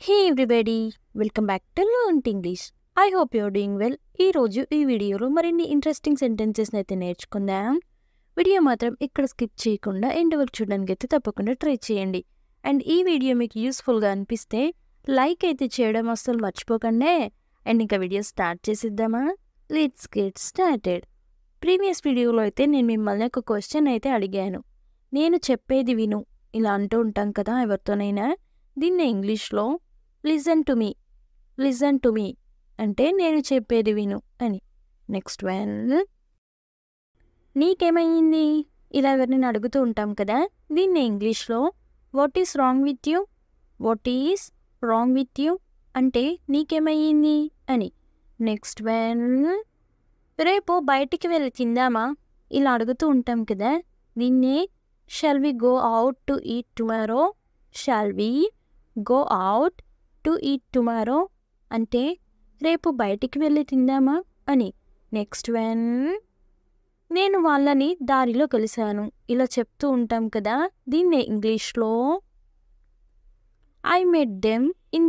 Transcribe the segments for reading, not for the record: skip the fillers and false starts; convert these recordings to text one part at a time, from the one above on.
Hey everybody, welcome back to Learn English. I hope you're doing well. ఈ రోజు ఈ వీడియోలో మరిన్ని ఇంట్రెస్టింగ్ సెంటెన్సెస్ అయితే నేర్చుకుందాం. వీడియో మాత్రం ఇక్కడ స్కిప్ చేయకుండా ఎండ్ వరకు చూడడానికి అయితే తప్పకుండా ట్రై చేయండి. అండ్ ఈ వీడియో మీకు యూస్ఫుల్గా అనిపిస్తే లైక్ అయితే చేయడం అస్సలు మర్చిపోకండి. అండ్ ఇంకా వీడియో స్టార్ట్ చేసిద్దామా? Let's get started. ప్రీవియస్ వీడియోలో అయితే నేను మిమ్మల్ని ఒక క్వశ్చన్ అయితే అడిగాను. నేను చెప్పేది విను ఇలా అంటూ ఉంటాం కదా ఎవరితోనైనా. దీన్ని ఇంగ్లీష్లో లిజన్ టు మీ అంటే నేను చెప్పేది విను అని. నెక్స్ట్ వన్, నీకేమయ్యింది ఇలా ఎవరిని అడుగుతూ ఉంటాం కదా. దీన్ని ఇంగ్లీష్లో what is wrong with you అంటే నీకేమయ్యింది అని. నెక్స్ట్ వన్, రేపు బయటికి వెళ్ళి తిందామా ఇలా అడుగుతూ ఉంటాం కదా. దీన్ని shall we go out to eat tomorrow అంటే రేపు బయటికి వెళ్ళి తిందామా అని. నెక్స్ట్ వన్, నేను వాళ్ళని దారిలో కలిశాను ఇలా చెప్తూ ఉంటాం కదా. దీన్నే ఇంగ్లీష్లో I met them in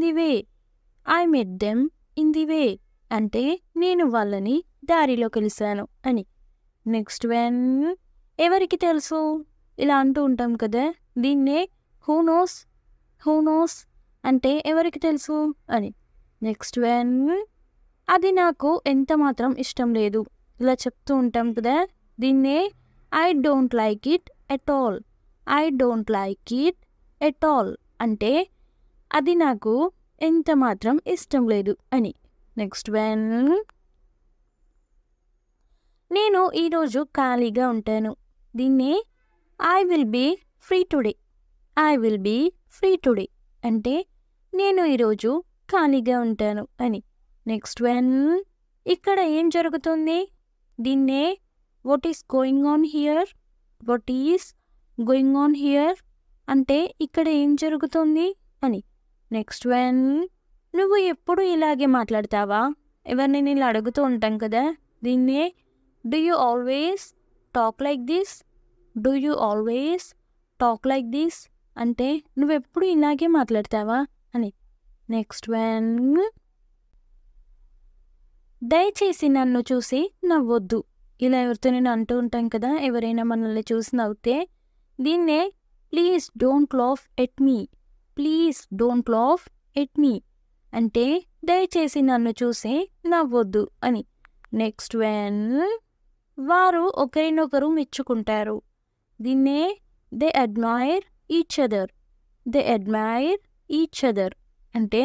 the way అంటే నేను వాళ్ళని దారిలో కలిశాను అని. నెక్స్ట్ వన్, ఎవరికి తెలుసు ఇలా అంటూ ఉంటాం కదా. దీన్నే హూ నోస్ అంటే ఎవరికి తెలుసు అని. నెక్స్ట్ వన్, అది నాకు ఎంత మాత్రం ఇష్టం లేదు ఇలా చెప్తూ ఉంటాం కదా. దీన్నే I don't like it at all అంటే అది నాకు ఎంత మాత్రం ఇష్టం లేదు అని. నెక్స్ట్ వన్, నేను ఈరోజు ఖాళీగా ఉంటాను. దీన్ని I will be free today అంటే నేను ఈరోజు ఖాళీగా ఉంటాను అని. నెక్స్ట్ వన్, ఇక్కడ ఏం జరుగుతుంది? దీన్నే what is going on here అంటే ఇక్కడ ఏం జరుగుతుంది అని. నెక్స్ట్ వన్, నువ్వు ఎప్పుడు ఇలాగే మాట్లాడతావా ఎవరిని ఇలా అడుగుతూ ఉంటాం కదా. దీన్నే do you always talk like this అంటే నువ్వెప్పుడు ఇలాగే మాట్లాడతావా అని. నెక్స్ట్ వన్, దయచేసి నన్ను చూసి నవ్వొద్దు ఇలా ఎవరితో నేను అంటూ ఉంటాం కదా. ఎవరైనా మనల్ని చూసి నవ్వుతే దీన్నే please don't laugh at me అంటే దయచేసి నన్ను చూసి నవ్వొద్దు అని. నెక్స్ట్ వన్, వారు ఒకరినొకరు మెచ్చుకుంటారు. దీన్నే దే అడ్మైర్ ఈచ్ అదర్ అంటే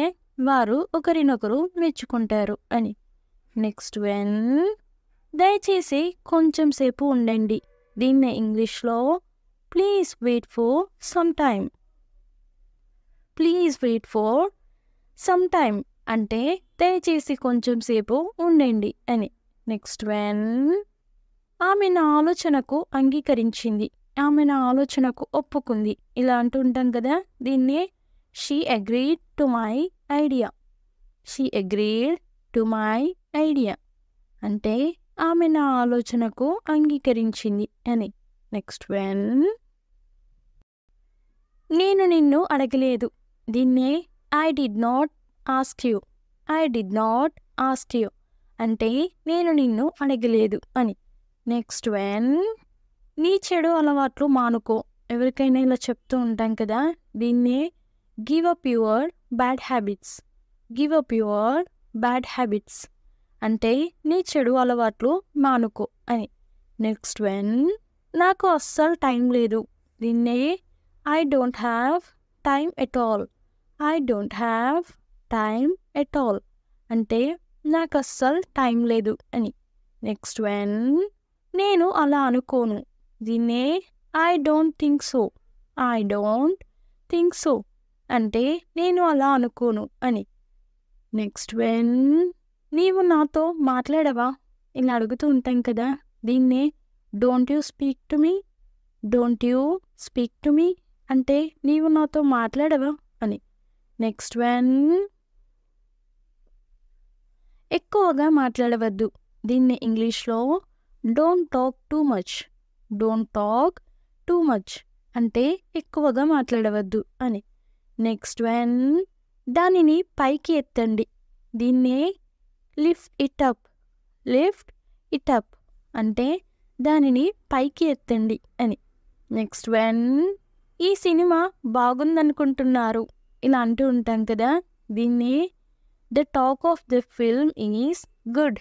వారు ఒకరినొకరు మెచ్చుకుంటారు అని. నెక్స్ట్ వన్, దయచేసి కొంచెం సేపు ఉండండి. దీన్నే ఇంగ్లీష్లో please wait for some time అంటే దయచేసి కొంచెం సేపు ఉండండి అని. నెక్స్ట్ వన్, ఆమె నా ఆలోచనకు అంగీకరించింది ఆమె నా ఆలోచనకు ఒప్పుకుంది ఇలా అంటూ ఉంటాం కదా. దీన్నే she agreed to my idea అంటే ఆమె నా ఆలోచనకు అంగీకరించింది అని. నెక్స్ట్ వన్, నేను నిన్ను అడగలేదు. దీన్నే I did not ask you అంటే నేను నిన్ను అడగలేదు అని. నెక్స్ట్ వన్, నీ చెడు అలవాట్లు మానుకో ఎవరికైనా ఇలా చెప్తూ ఉంటాం కదా. దీన్నే give up your bad habits అంటే నీ చెడు అలవాట్లు మానుకో అని. నెక్స్ట్ వన్, నాకు అస్సలు టైం లేదు. దీన్నే I don't have time at all అంటే నాకు అస్సలు టైం లేదు అని. నెక్స్ట్ వన్, నేను అలా అనుకోను. దీన్నే ఐ డోంట్ థింక్ సో అంటే నేను అలా అనుకోను అని. నెక్స్ట్ వన్, నీవు నాతో మాట్లాడవా ఇలా అడుగుతూ ఉంటాం కదా. దీన్నే don't you speak to me అంటే నీవు నాతో మాట్లాడవా అని. నెక్స్ట్ వన్, ఎక్కువగా మాట్లాడవద్దు. దీన్ని ఇంగ్లీష్లో డోంట్ టాక్ టూ మచ్ అంటే ఎక్కువగా మాట్లాడవద్దు అని. నెక్స్ట్ వన్, దానిని పైకి ఎత్తండి. దీన్నే lift it up. Lift it up అంటే దానిని పైకి ఎత్తండి అని. నెక్స్ట్ వన్, ఈ సినిమా బాగుందనుకుంటున్నారు ఇలా అంటూ ఉంటాం కదా. దీన్ని the talk of the film is good.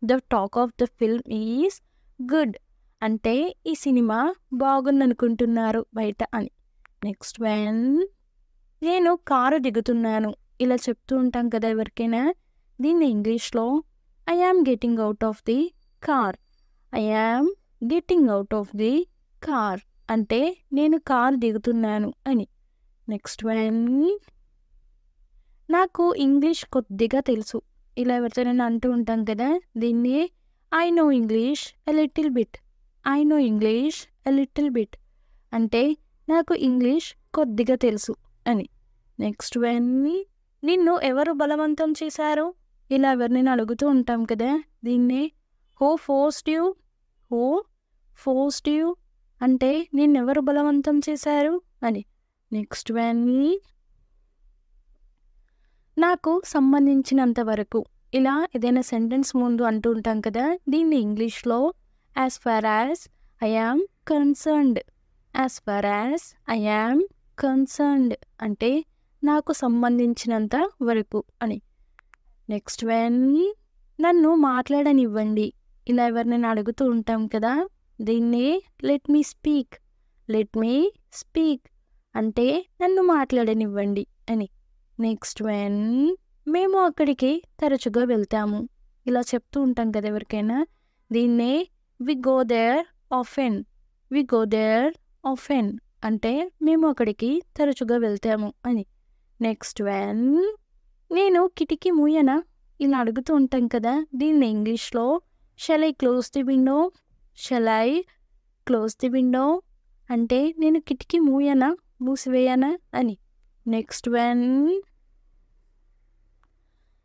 The talk of the film is good అంటే ఈ సినిమా బాగుందనుకుంటున్నారు బయట అని. నెక్స్ట్ వన్, నేను కారు దిగుతున్నాను ఇలా చెప్తూ ఉంటాం కదా ఎవరికైనా. దీన్ని ఇంగ్లీష్లో I am getting out of the car. I am getting out of the car అంటే నేను కారు దిగుతున్నాను అని. నెక్స్ట్ వన్, నాకు ఇంగ్లీష్ కొద్దిగా తెలుసు ఇలా ఎవరితోనైనా అంటూ ఉంటాం కదా. దీన్ని I know English a little bit. I know English a little bit అంటే నాకు ఇంగ్లీష్ కొద్దిగా తెలుసు అని. నెక్స్ట్ వన్, నిన్ను ఎవరు బలవంతం చేశారు ఇలా ఎవరినైనా అడుగుతూ ఉంటాం కదా. దీన్నే who forced you. Who forced you అంటే నిన్నెవరు బలవంతం చేశారు అని. నెక్స్ట్ వన్, నాకు సంబంధించినంత వరకు ఇలా ఏదైనా సెంటెన్స్ ముందు అంటూ ఉంటాం కదా. దీన్ని ఇంగ్లీష్లో as far as I am concerned. As far as I am concerned అంటే నాకు సంబంధించినంత వరకు అని. నెక్స్ట్ వన్, నన్ను మాట్లాడనివ్వండి ఇలా ఎవరినైనా అడుగుతూ ఉంటాం కదా. దీన్ని let me speak. Let me speak అంటే నన్ను మాట్లాడనివ్వండి అని. నెక్స్ట్ వన్, మేము అక్కడికి తరచుగా వెళ్తాము ఇలా చెప్తూ ఉంటాం కదా ఎవరికైనా. దీన్నే we go there often. We go there often అంటే మేము అక్కడికి తరచుగా వెళ్తాము అని. నెక్స్ట్ వన్, నేను కిటికీ మూయనా ఇలా అడుగుతూ ఉంటాం కదా. దీన్ని ఇంగ్లీష్లో shall I close the window. Shall I close the window అంటే నేను కిటికీ మూయనా, మూసివేయనా అని. నెక్స్ట్ వన్,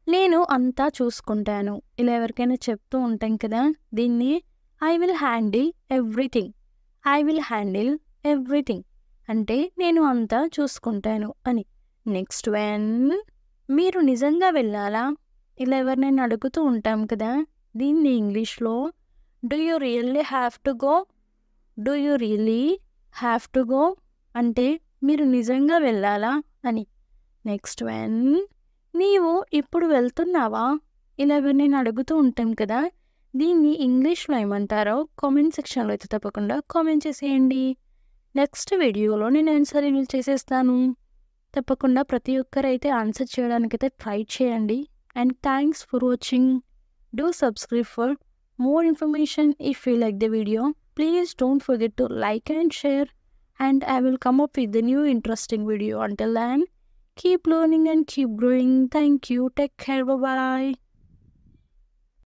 నేను అంతా చూసుకుంటాను ఇలా ఎవరికైనా చెప్తూ ఉంటాం కదా. దీన్ని I will handle everything. I will handle everything అంటే నేను అంతా చూసుకుంటాను అని. నెక్స్ట్ వన్, మీరు నిజంగా వెళ్ళాలా ఇలా ఎవరినైనా అడుగుతూ ఉంటాం కదా. దీన్ని ఇంగ్లీష్లో do you really have to go. Do you really have to go అంటే మీరు నిజంగా వెళ్ళాలా అని. నెక్స్ట్ వన్, నీవు ఇప్పుడు వెళ్తున్నావా ఇలా ఎవరినైనా అడుగుతూ ఉంటాం కదా. దీన్ని ఇంగ్లీష్లో ఏమంటారో కామెంట్ సెక్షన్లో అయితే తప్పకుండా కామెంట్ చేసేయండి. నెక్స్ట్ వీడియోలో నేను ఆన్సర్ రివీల్ చేసేస్తాను. తప్పకుండా ప్రతి ఒక్కరైతే ఆన్సర్ చేయడానికైతే ట్రై చేయండి. And thanks for watching. Do subscribe for more information. If you like the video, please don't forget to like and share, and I will come up with the new interesting video. Until then, keep learning and keep growing. Thank you. Take care. Bye bye.